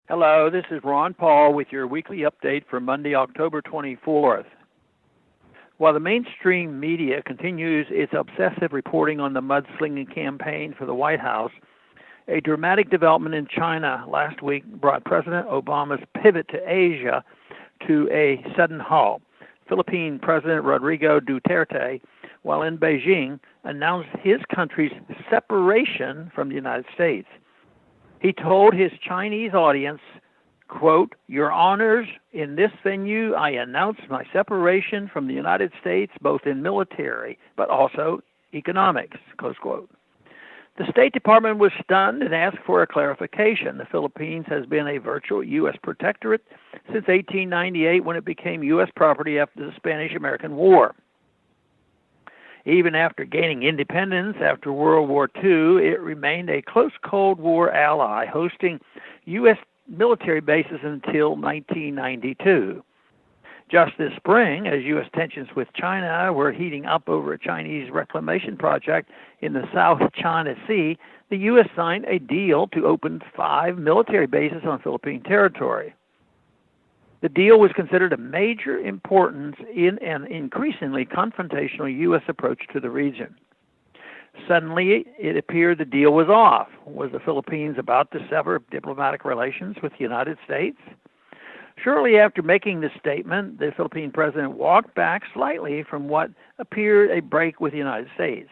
Hello, this is Ron Paul with your weekly update for Monday, October 24th. While the mainstream media continues its obsessive reporting on the mud-slinging campaign for the White House, a dramatic development in China last week brought President Obama's pivot to Asia to a sudden halt. Philippine President Rodrigo Duterte, while in Beijing, announced his country's separation from the United States. He told his Chinese audience, quote, "Your honors, in this venue, I announce my separation from the United States, both in military, but also economics," close quote. The State Department was stunned and asked for a clarification. The Philippines has been a virtual U.S. protectorate since 1898 when it became U.S. property after the Spanish-American War. Even after gaining independence after World War II, it remained a close Cold War ally, hosting U.S. military bases until 1992. Just this spring, as U.S. tensions with China were heating up over a Chinese reclamation project in the South China Sea, the U.S. signed a deal to open 5 military bases on Philippine territory. The deal was considered of major importance in an increasingly confrontational U.S. approach to the region. Suddenly, it appeared the deal was off. Was the Philippines about to sever diplomatic relations with the United States? Shortly after making this statement, the Philippine president walked back slightly from what appeared a break with the United States.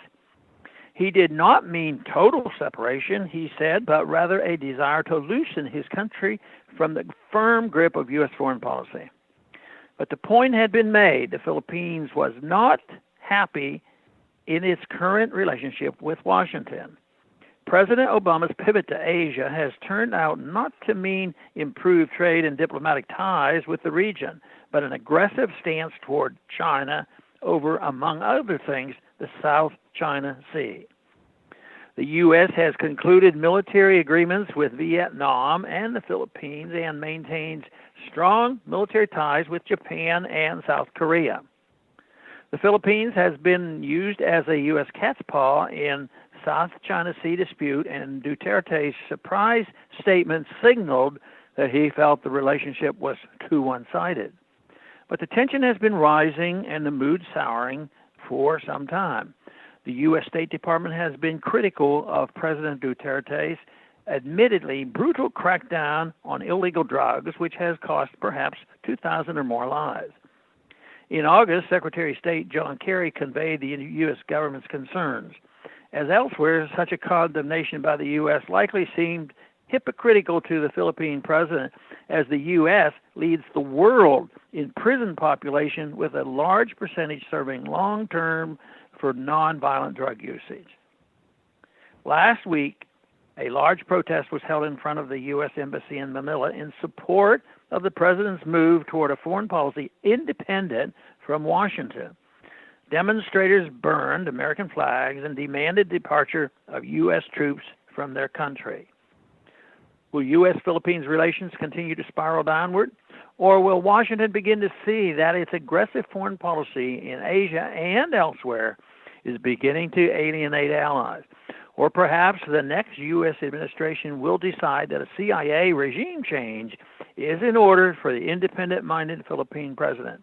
He did not mean total separation, he said, but rather a desire to loosen his country from the firm grip of U.S. foreign policy. But the point had been made. The Philippines was not happy in its current relationship with Washington. President Obama's pivot to Asia has turned out not to mean improved trade and diplomatic ties with the region, but an aggressive stance toward China over, among other things, the South China Sea. The U.S. has concluded military agreements with Vietnam and the Philippines and maintains strong military ties with Japan and South Korea. The Philippines has been used as a U.S. cat's paw in South China Sea dispute, and Duterte's surprise statement signaled that he felt the relationship was too one-sided. But the tension has been rising and the mood souring for some time. The U.S. State Department has been critical of President Duterte's admittedly brutal crackdown on illegal drugs, which has cost perhaps 2,000 or more lives. In August, Secretary of State John Kerry conveyed the U.S. government's concerns. As elsewhere, such a condemnation by the U.S. likely seemed hypocritical to the Philippine president, as the U.S. leads the world in prison population with a large percentage serving long-term for nonviolent drug usage. Last week, a large protest was held in front of the U.S. Embassy in Manila in support of the president's move toward a foreign policy independent from Washington. Demonstrators burned American flags and demanded departure of U.S. troops from their country. Will U.S.-Philippines relations continue to spiral downward? Or will Washington begin to see that its aggressive foreign policy in Asia and elsewhere is beginning to alienate allies? Or perhaps the next U.S. administration will decide that a CIA regime change is in order for the independent-minded Philippine president.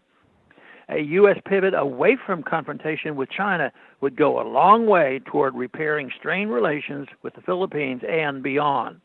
A U.S. pivot away from confrontation with China would go a long way toward repairing strained relations with the Philippines and beyond.